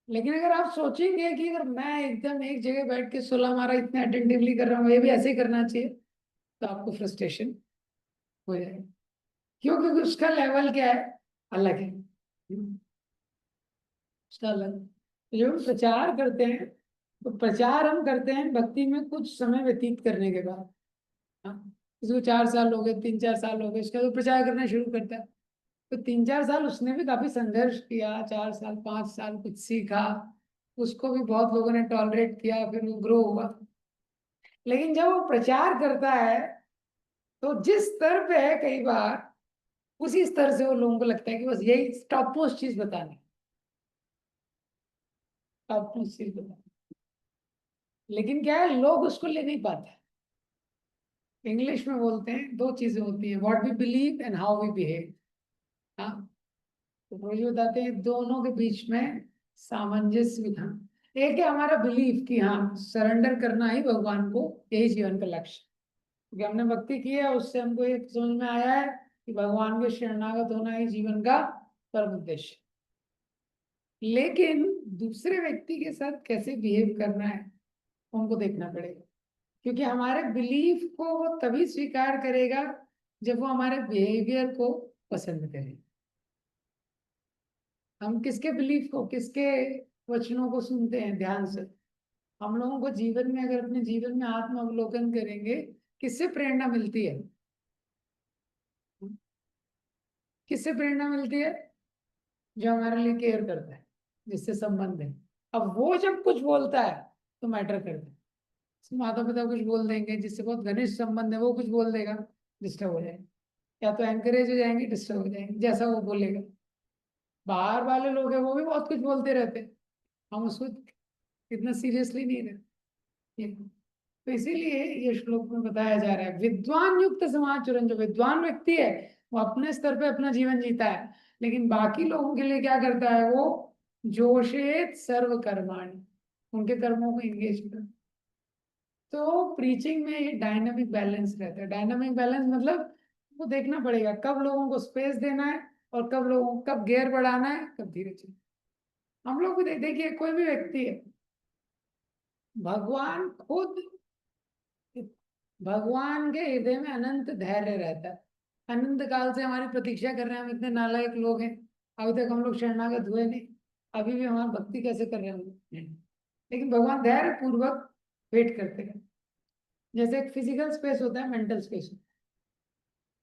लेकिन अगर आप सोचेंगे कि अगर मैं एकदम एक जगह बैठ के 16 मारा इतने अटेंटिवली कर रहा हूँ, ये भी ऐसे ही करना चाहिए, तो आपको फ्रस्ट्रेशन हो जाएगा। क्यों? क्योंकि उसका लेवल क्या है, अलग है। उसका अलग। जब हम प्रचार करते हैं तो प्रचार हम करते हैं भक्ति में कुछ समय व्यतीत करने के बाद। हाँ, किसी को 4 साल हो गए, 3-4 साल हो गए, उसके बाद वो प्रचार करना शुरू करता है। तो 3-4 साल उसने भी काफी संघर्ष किया, 4 साल 5 साल कुछ सीखा, उसको भी बहुत लोगों ने टॉलरेट किया, फिर वो ग्रो हुआ। लेकिन जब वो प्रचार करता है तो जिस स्तर पे है, कई बार उसी स्तर से वो लोगों को लगता है कि बस यही टॉप मोस्ट चीज बतानी, टॉप मोस्ट चीज बतानी। लेकिन क्या है, लोग उसको ले नहीं पाते। इंग्लिश में बोलते हैं दो चीजें होती हैं, what we believe and how we behave. हाँ, तो प्रभु बताते हैं दोनों के बीच में सामंजस्य बिठाना। एक है हमारा बिलीफ कि हाँ, सरेंडर करना ही भगवान को यही जीवन का लक्ष्य, क्योंकि हमने भक्ति की है, उससे हमको एक समझ में आया है कि भगवान के शरणागत होना ही जीवन का परम उद्देश्य। लेकिन दूसरे व्यक्ति के साथ कैसे बिहेव करना है उनको देखना पड़ेगा, क्योंकि हमारे बिलीफ को वो तभी स्वीकार करेगा जब वो हमारे बिहेवियर को पसंद करे। हम किसके बिलीफ को, किसके वचनों को सुनते हैं ध्यान से। हम लोगों को जीवन में, अगर अपने जीवन में आत्म अवलोकन करेंगे, किससे प्रेरणा मिलती है, किससे प्रेरणा मिलती है? जो हमारे लिए केयर करता है, जिससे संबंध है। अब वो जब कुछ बोलता है तो मैटर करता है। माता पिता कुछ बोल देंगे, जिससे बहुत घनिष्ठ संबंध है, वो कुछ बोल देगा, डिस्टर्ब हो जाएगा, या तो एनकरेज हो जाएंगे, डिस्टर्ब हो जाएंगे जैसा वो बोलेगा। बाहर वाले लोग हैं वो भी बहुत कुछ बोलते रहते हैं, हम उसको इतना सीरियसली नहीं लेते। तो इसीलिए ये श्लोक में बताया जा रहा है, विद्वान युक्त समाचरण, जो विद्वान व्यक्ति है वो अपने स्तर पे अपना जीवन जीता है, लेकिन बाकी लोगों के लिए क्या करता है, वो जोशेत सर्व कर्माणि, उनके कर्मों को इंगेज कर। तो प्रीचिंग में ये डायनामिक बैलेंस रहता है। डायनामिक बैलेंस मतलब वो देखना पड़ेगा कब लोगों को स्पेस देना है, और कब लोगों को कब गियर बढ़ाना है, कब धीरे चलना। हम लोग भी देखिए, कोई भी व्यक्ति है, भगवान खुद, भगवान के हृदय में अनंत धैर्य रहता है। अनंत काल से हमारी प्रतीक्षा कर रहे हैं, हम इतने नालायक लोग हैं, अभी तक हम लोग शरणागत हुए नहीं, अभी भी हमारी भक्ति कैसे कर रहे हैं हम लोग? लेकिन भगवान धैर्य पूर्वक वेट करते हैं। जैसे एक फिजिकल स्पेस होता है, मेंटल स्पेस होता है।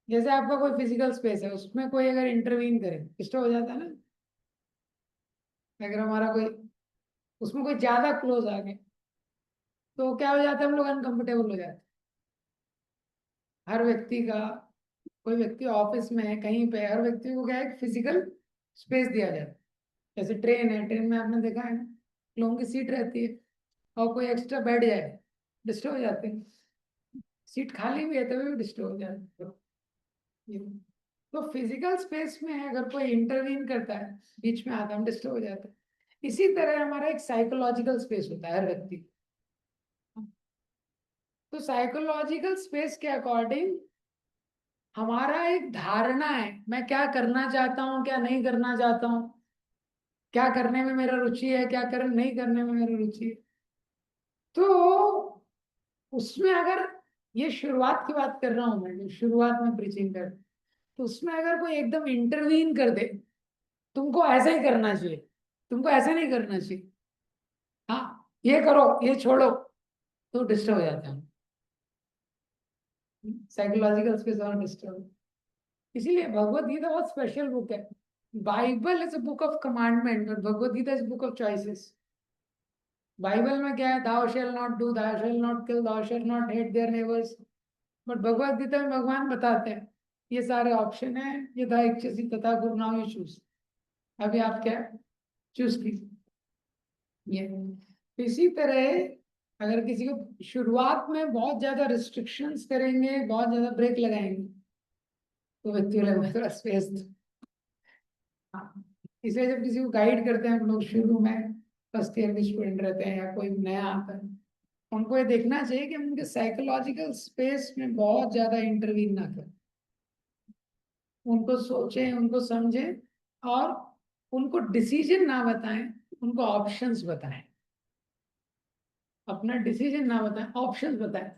जैसे आपका कोई फिजिकल स्पेस है, उसमें कोई अगर इंटरवीन करे, डिस्टर्ब हो जाता है ना। अगर हमारा कोई, उसमें कोई ज्यादा क्लोज आ गए तो क्या हो जाता है, हम लोग अनकंफर्टेबल हो जाते हैं। हर व्यक्ति का, कोई व्यक्ति ऑफिस में है, कहीं पे, हर व्यक्ति को क्या है, फिजिकल स्पेस दिया जाता है। जैसे ट्रेन है, ट्रेन में आपने देखा है ना, लोगों की सीट रहती है, और कोई एक्स्ट्रा बैठ जाए, डिस्टर्ब हो जाते हैं। सीट खाली भी है तभी भी डिस्टर्ब हो जाते हैं। ये- तो फिजिकल स्पेस में अगर कोई इंटरवीन करता है, बीच में आता, हम डिस्टर्ब हो जाते हैं। इसी तरह हमारा एक साइकोलॉजिकल स्पेस होता है हर व्यक्ति का। तो साइकोलॉजिकल स्पेस के अकॉर्डिंग हमारा एक धारणा है, मैं क्या करना चाहता हूँ, क्या नहीं करना चाहता हूँ, क्या करने में मेरा रुचि है, क्या कर नहीं करने में मेरा रुचि है। तो उसमें अगर, ये शुरुआत की बात कर रहा हूं मैं, जो शुरुआत में प्रीचिंग कर, तो उसमें अगर कोई एकदम इंटरवीन कर दे, तुमको ऐसा ही करना चाहिए, तुमको ऐसा नहीं करना चाहिए, हाँ ये करो ये छोड़ो, तो डिस्टर्ब हो जाता है, साइकोलॉजिकल स्पेस और डिस्टर्ब। इसीलिए भगवत गीता बहुत स्पेशल बुक है। Bible is a book of commandment और Bhagavad Gita is book of choices. Bible में क्या है, thou shall not do, thou shall not kill, thou shall not hate their neighbors। But Bhagavad Gita में भगवान बताते हैं ये सारे ऑप्शन है, ये था इच्छसी तथा गुरु नाम यू चूज, अभी आप क्या चूज कीजिए। ये तो इसी तरह अगर किसी को शुरुआत में बहुत ज्यादा रिस्ट्रिक्शंस करेंगे, बहुत ज्यादा ब्रेक लगाएंगे, तो व्यक्ति लगेगा थोड़ा स्पेस दो। हाँ, इसलिए जब किसी को गाइड करते हैं हम लोग शुरू में, फर्स्ट ईयर के स्टूडेंट रहते हैं या कोई नया आता है, उनको ये देखना चाहिए कि हम उनके साइकोलॉजिकल स्पेस में बहुत ज्यादा इंटरवीन ना करें, उनको सोचें, उनको समझें और उनको डिसीजन ना बताएं, उनको ऑप्शंस बताएं। अपना डिसीजन ना बताएं, ऑप्शंस बताएं।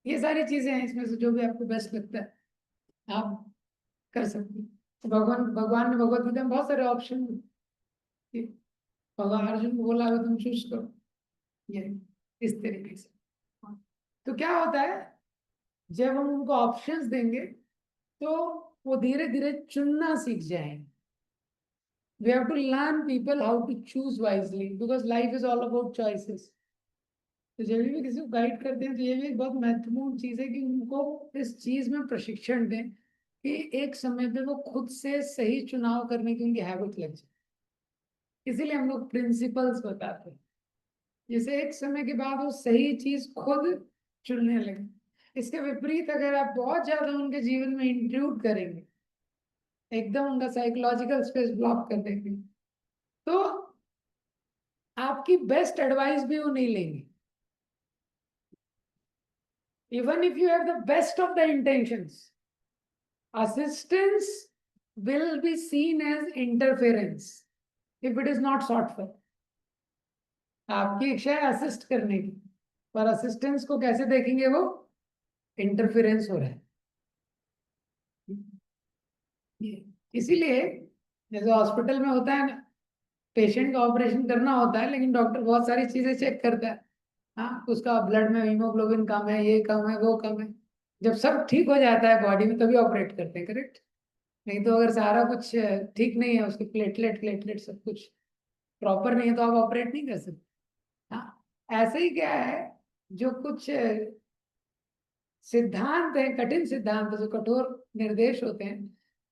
ये सारी चीजें हैं, इसमें से जो भी आपको बेस्ट लगता है आप कर सकते हैं। तो भगवान ने भगवत गीता में बहुत सारे ऑप्शन, भगवान अर्जुन को बोला तुम चूज करो, ये इस तरीके से। तो क्या होता है, जब हम उनको ऑप्शंस देंगे तो वो धीरे धीरे चुनना सीख जाएंगे। We have to learn people how to choose wisely because life is all about choices। तो जब भी किसी को गाइड करते हैं तो ये भी एक बहुत महत्वपूर्ण चीज है कि उनको इस चीज में प्रशिक्षण दें कि एक समय पे वो खुद से सही चुनाव करने की उनकी हैबिट लग जाए। इसीलिए हम लोग प्रिंसिपल्स बताते हैं, जैसे एक समय के बाद वो सही चीज खुद चुनने लगे। इसके विपरीत अगर आप बहुत ज्यादा उनके जीवन में इंक्लूड करेंगे, एकदम उनका साइकोलॉजिकल स्पेस ब्लॉक कर देंगे, तो आपकी बेस्ट एडवाइस भी वो नहीं लेंगे। Even if you have the best of the intentions, assistance will be seen as interference if it is not sought for। आपकी इच्छा है असिस्ट करने की, पर असिस्टेंस को कैसे देखेंगे वो, इंटरफेरेंस हो रहा है। इसीलिए जैसे हॉस्पिटल में होता है ना, पेशेंट का ऑपरेशन करना होता है लेकिन डॉक्टर बहुत सारी चीजें चेक करता है। हाँ, उसका ब्लड में हीमोग्लोबिन कम है, ये कम है, वो कम है। जब सब ठीक हो जाता है बॉडी में तभी ऑपरेट करते हैं, करेक्ट? नहीं तो अगर सारा कुछ ठीक नहीं है, उसके प्लेटलेट प्लेटलेट सब कुछ प्रॉपर नहीं है, तो आप ऑपरेट नहीं कर सकते। हाँ, ऐसे ही क्या है, जो कुछ सिद्धांत है, कठिन सिद्धांत, जो कठोर निर्देश होते हैं,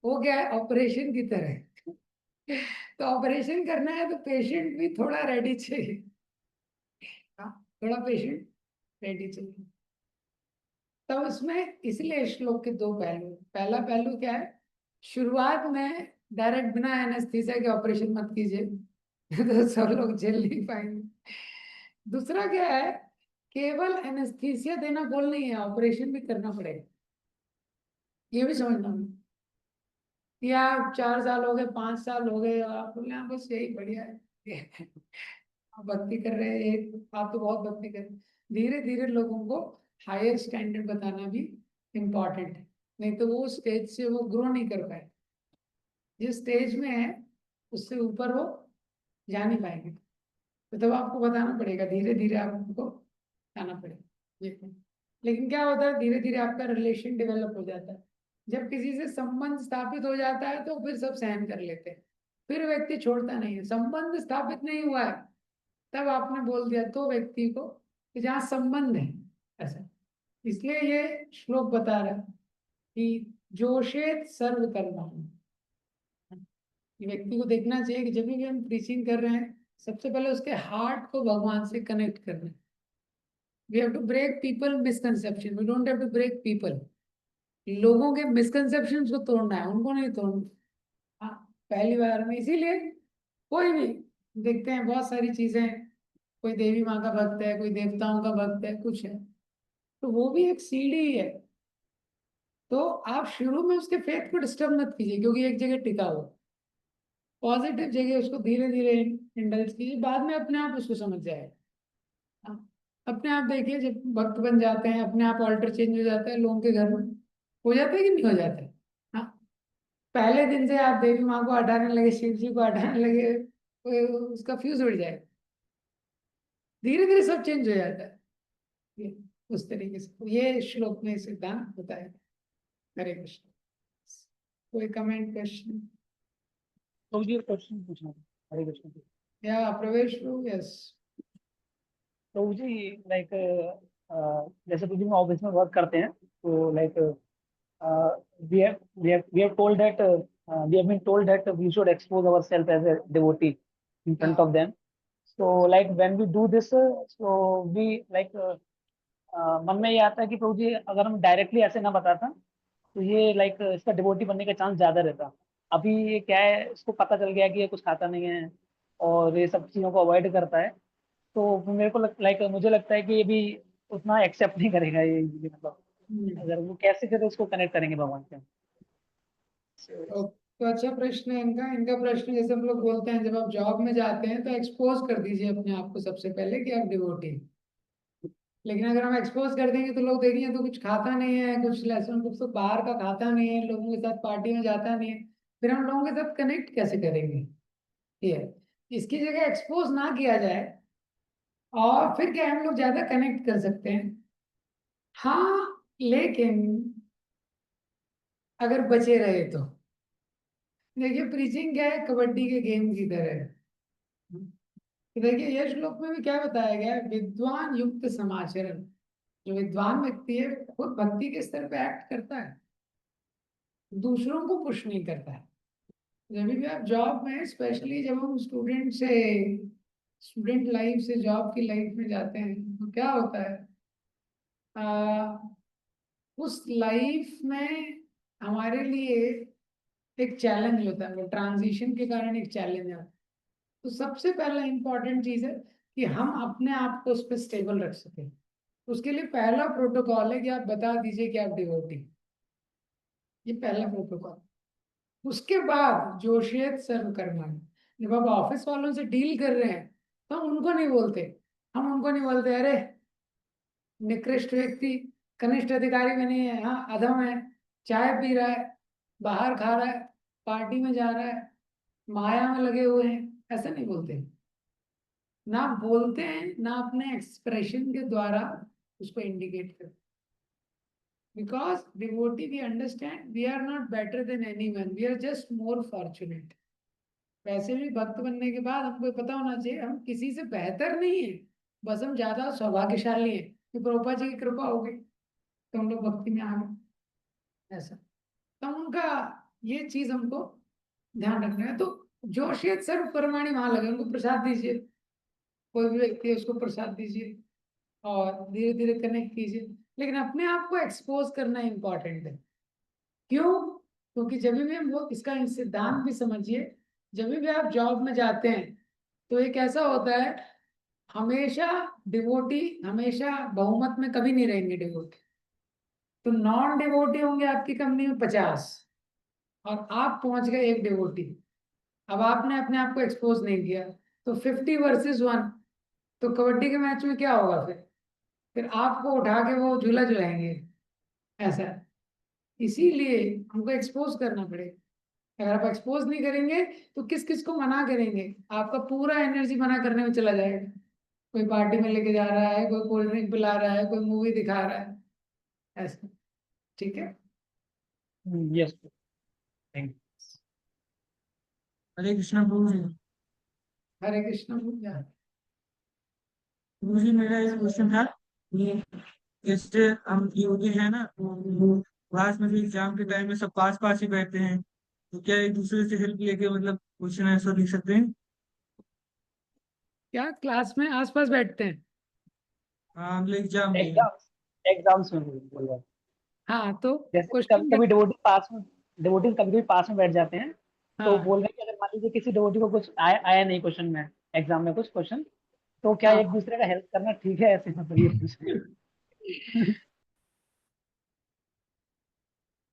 वो क्या है, ऑपरेशन की तरह। तो ऑपरेशन करना है तो पेशेंट भी थोड़ा रेडी चाहिए। हाँ, थोड़ा पेशेंट रेडी चाहिए। तब उसमें इसलिए श्लोक के दो पहलू हैं। पहला पहलू क्या है, शुरुआत में डायरेक्ट बिना एनेस्थीसिया के ऑपरेशन मत कीजिए, तो सब लोग झेल नहीं पाएंगे। दूसरा क्या है, केवल एनेस्थीसिया देना बोल नहीं है, ऑपरेशन भी करना पड़ेगा, ये भी समझना होगा। या 4 साल हो गए, 5 साल हो गए और आप बोले हाँ बस यही बढ़िया है, आप भक्ति कर रहे हैं, आप तो बहुत भक्ति कर रहे हैं। धीरे धीरे लोगों को हायर स्टैंडर्ड बताना भी इम्पोर्टेंट है, नहीं तो वो स्टेज से वो ग्रो नहीं कर पाए। जिस स्टेज में है उससे ऊपर वो जा नहीं पाएंगे, तो तब आपको बताना पड़ेगा, धीरे धीरे आपको आना पड़ेगा। देखो, लेकिन क्या होता है, धीरे धीरे आपका रिलेशन डेवलप हो जाता है। जब किसी से संबंध स्थापित हो जाता है तो फिर सब सहन कर लेते हैं, फिर व्यक्ति छोड़ता नहीं है। संबंध स्थापित नहीं हुआ है, तब आपने बोल दिया तो व्यक्ति को कि जहाँ संबंध है, ऐसा। इसलिए ये श्लोक बता रहा है कि जोशेत सर्व कर्म। ये व्यक्ति को देखना चाहिए कि जब भी हम प्रीचिंग कर रहे हैं, सबसे पहले उसके हार्ट को भगवान से कनेक्ट करना है। We have to break people misconception, we don't have to break people. लोगों के मिसकंसेप्शन को तोड़ना है, उनको नहीं तोड़ना। हाँ, पहली बार में। इसीलिए कोई भी देखते हैं, बहुत सारी चीजें, कोई देवी माँ का भक्त है, कोई देवताओं का भक्त है, कुछ है, तो वो भी एक सीढ़ी है। तो आप शुरू में उसके फेथ को डिस्टर्ब मत कीजिए, क्योंकि एक जगह टिका हो। पॉजिटिव जगह उसको धीरे धीरे इंडल्ज कीजिए, बाद में अपने आप उसको समझ जाएगा। हाँ, अपने आप देखिए, जब भक्त बन जाते हैं अपने आप ऑल्टर चेंज हो जाता है लोगों के घर में। हो जाता है कि नहीं हो जाता है? हाँ, पहले दिन से आप देवी माँ को हटाने लगे, शिव जी को हटाने लगे, तो उसका फ्यूज उड़ जाएगा। धीरे धीरे सब चेंज हो जाता है। ये उस तरीके से ये श्लोक में सिद्धांत बताया। हरे कृष्ण। कोई कमेंट, क्वेश्चन? तो मुझे क्वेश्चन पूछना था। हरे कृष्ण जी। या प्रवेश हो? यस। तो मुझे लाइक जैसे कुछ हम ऑफिस में वर्क करते हैं, तो like we have told that we have been told that we should expose ourselves as a devotee in front of them. So like when we do this, so we like मन में ये आता है कि प्रभु जी अगर हम डायरेक्टली ऐसे ना बताता तो ये लाइक इसका डिवोटी बनने का चांस ज्यादा रहता। अभी ये क्या है, इसको पता चल गया कि ये कुछ खाता नहीं है और ये सब चीजों को अवॉइड करता है, तो मेरे को लाइक मुझे लगता है कि ये भी उतना एक्सेप्ट नहीं करेगा ये मतलब अगर वो कैसे फिर उसको कनेक्ट करेंगे भगवान से। तो अच्छा प्रश्न है इनका। इनका प्रश्न जैसे हम लोग बोलते हैं, जब आप जॉब में जाते हैं तो एक्सपोज कर दीजिए अपने आप को सबसे पहले कि आप डिवोटी हैं। लेकिन अगर हम एक्सपोज कर देंगे तो लोग देखेंगे तो कुछ खाता नहीं है, कुछ लहसुन कुछ तो बाहर का खाता नहीं है, लोगों के साथ पार्टी में जाता नहीं है, फिर हम लोगों के साथ कनेक्ट कैसे करेंगे? ये इसकी जगह एक्सपोज ना किया जाए, और फिर क्या हम लोग ज्यादा कनेक्ट कर सकते हैं। हाँ, लेकिन अगर बचे रहे तो देखिए, प्रीचिंग क्या है, कबड्डी के गेम की तरह है। तो देखिए, ये श्लोक में भी क्या बताया गया है, विद्वान युक्त समाचरण। जो विद्वान व्यक्ति है खुद भक्ति के स्तर पे एक्ट करता है, दूसरों को पुश नहीं करता है। जब भी आप जॉब में, स्पेशली जब हम स्टूडेंट लाइफ से जॉब की लाइफ में जाते हैं, तो क्या होता है, आ, उस लाइफ में हमारे लिए एक चैलेंज होता है, वो ट्रांजिशन के कारण एक चैलेंज आता है। तो सबसे पहला इंपॉर्टेंट चीज है कि हम अपने आप को उस पर स्टेबल रख सकें। उसके लिए पहला प्रोटोकॉल है कि आप बता दीजिए कि आप डिवोटी। ये पहला प्रोटोकॉल। उसके बाद जोशियत सर्व कर्मा है। जब आप ऑफिस वालों से डील कर रहे हैं तो हम उनको नहीं बोलते, हम उनको नहीं बोलते अरे निकृष्ट व्यक्ति, कनिष्ठ अधिकारी में नहीं है, हाँ अधम है, चाय पी रहा है, बाहर खा रहा है, पार्टी में जा रहा है, माया में लगे हुए हैं, ऐसा नहीं बोलते। ना बोलते हैं, ना अपने एक्सप्रेशन के द्वारा उसको इंडिकेट करते। Because devotee we understand we are not better than anyone, we are just more fortunate. वैसे भी भक्त बनने के बाद हमको पता होना चाहिए हम किसी से बेहतर नहीं है, बस हम ज्यादा सौभाग्यशाली हैं कि प्रभुपाद जी की कृपा होगी तो हम लोग भक्ति में आ गए। ऐसा तो उनका ये चीज हमको ध्यान रखना है। तो जोशियत सर्व परमाणु वहां लगे, उनको प्रसाद दीजिए। कोई भी व्यक्ति है उसको प्रसाद दीजिए और धीरे धीरे कनेक्ट कीजिए। लेकिन अपने आप को एक्सपोज करना इंपॉर्टेंट है। क्यों? क्योंकि जब भी हम लोग इसका सिद्धांत भी समझिए, जब भी आप जॉब में जाते हैं तो एक ऐसा होता है, हमेशा डिवोटी हमेशा बहुमत में कभी नहीं रहेंगे डिवोटी। तो नॉन डिवोटी होंगे आपकी कंपनी में 50, और आप पहुंच गए एक डिवोटी। अब आपने अपने आप को एक्सपोज नहीं किया, तो 50 वर्सेस 1। तो कबड्डी के मैच में क्या होगा फिर आपको उठा के वो झूला झुलाएंगे। ऐसा है। इसीलिए हमको एक्सपोज करना पड़ेगा। अगर आप एक्सपोज नहीं करेंगे तो किस किस को मना करेंगे, आपका पूरा एनर्जी मना करने में चला जाएगा। कोई पार्टी में लेके जा रहा है, कोई कोल्ड ड्रिंक पिला रहा है, कोई मूवी दिखा रहा है, ऐसा। ठीक है। यस, थैंक हरे कृष्णा प्रभु जी। हरे कृष्ण भैया। प्रभु जी मेरा एक क्वेश्चन था कि जैसे हम योगी है ना, तो क्लास में भी एग्जाम के टाइम में सब पास पास ही बैठते हैं, तो क्या एक दूसरे से हेल्प लेके मतलब क्वेश्चन आंसर लिख सकते हैं? क्या क्लास में आसपास बैठते हैं? हाँ मतलब एग्जाम में। एग्जाम्स एग्जाम्स में बोल रहा हूँ। हाँ, तो जैसे कभी क्वेश्चन क्या? कभी डिवोटी कभी कभी पास में बैठ जाते हैं, तो हाँ बोल रहे हैं कि अगर मान लीजिए किसी डिवोटी को कुछ आया नहीं क्वेश्चन में, एग्जाम में कुछ क्वेश्चन, तो क्या एक हाँ। दूसरे का हेल्प करना ठीक है ऐसे मतलब ये पूछ रहे हैं।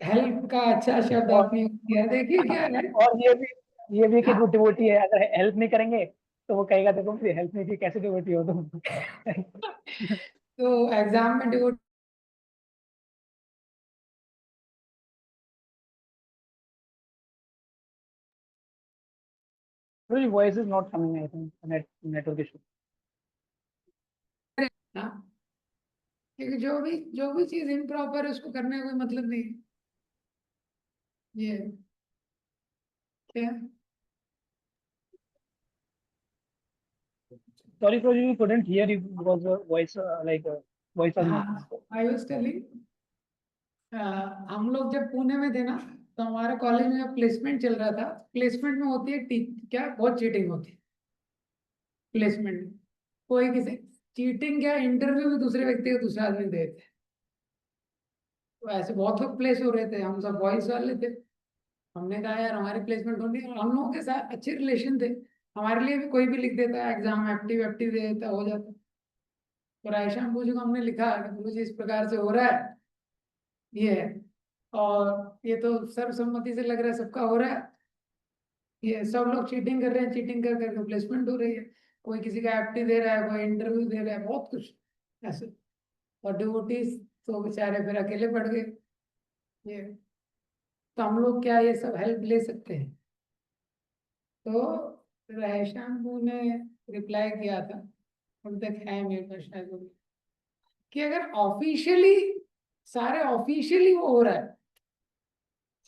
हेल्प का अच्छा शब्द और आपने use किया, देखिए क्या है। और ये भी कि जो डिवोटी है अगर हेल्प नहीं करेंगे तो वो कहेगा देखो मुझे हेल्प नहीं की कैसे डिवोटी हो तुम। तो एग्जाम में devote voice is not coming I think network issue. हाँ, क्योंकि जो भी चीज इम्प्रॉपर है उसको करने का कोई मतलब नहीं है। ये क्या? Sorry, Proji, we couldn't hear you because the voice voice was missing. हाँ, आई वाज टेलिंग, हम लोग जब पुणे में थे ना, तो हमारे कॉलेज में प्लेसमेंट चल रहा था। प्लेसमेंट में होती है क्या बहुत चीटिंग होती है प्लेसमेंट में। कोई किसी चीटिंग क्या, इंटरव्यू भी दूसरे व्यक्ति को दूसरा आदमी दे देते। तो ऐसे बहुत लोग प्लेस हो रहे थे, हम सब वॉइस वाले थे। हमने कहा यार हमारी प्लेसमेंट होनी है, हम लोगों के साथ अच्छे रिलेशन थे। हमारे लिए भी कोई भी लिख देता एग्जाम, एप्टी वेप्टी दे देता, हो जाता। तो रायशान पूछो को हमने लिखा कि मुझे इस प्रकार से हो रहा है, ये है, और ये तो सर्वसम्मति से लग रहा है सबका हो रहा है, ये सब लोग चीटिंग कर रहे हैं, चीटिंग कर करके प्लेसमेंट हो रही है। कोई किसी का एप्टी दे रहा है, कोई इंटरव्यू दे रहा है, बहुत कुछ ऐसे। और डिवोटीज तो बेचारे फिर अकेले पड़ गए। ये तो हम लोग क्या ये सब हेल्प ले सकते हैं? तो रैशानबू ने रिप्लाई किया था, अभी तक है मेरे पास शायद वो, कि अगर ऑफिशियली, सारे ऑफिशियली वो हो रहा है,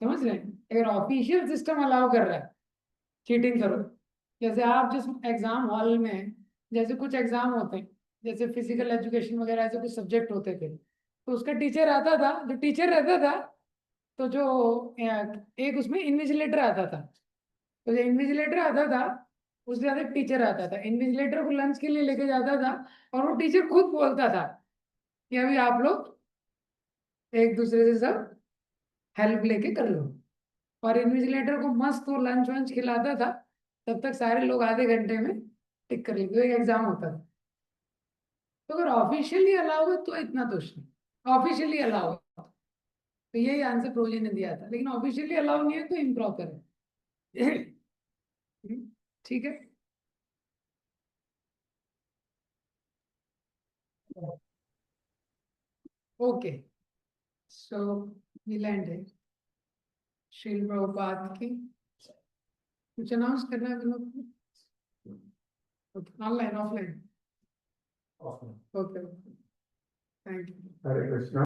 समझ रहे हैं, अगर ऑफिशियल सिस्टम अलाउ कर रहा है चीटिंग करो। जैसे आप जिस एग्जाम हॉल में, जैसे कुछ एग्जाम होते हैं, जैसे फिजिकल एजुकेशन वगैरह ऐसे कुछ सब्जेक्ट होते थे, तो उसका टीचर आता था, जो टीचर रहता था, तो जो एक उसमें इन्विजिलेटर आता था। तो जो इन्विजिलेटर आता था, उसके साथ एक टीचर आता था, इन्विजिलेटर को लंच के लिए लेके जाता था, और वो टीचर खुद बोलता था कि अभी आप लोग एक दूसरे से सब हेल्प लेके कर लो। और इन्विजिलेटर को मस्त वो लंच वंच खिलाता था, तब तक सारे लोग आधे घंटे में टिक कर लेते, एक एग्जाम होता था। तो अगर ऑफिशियली अलाउ है तो इतना दोष नहीं, ऑफिशियली अलाउ है तो यही आंसर प्रोजी ने दिया था, लेकिन ऑफिशियली अलाउ नहीं है तो इम्प्रॉपर है। ठीक है। Okay, so we land Srila Prabhupada की। कुछ अनाउंस करना है तुम लोग को? Online offline? Okay, thank you. Hare Krishna.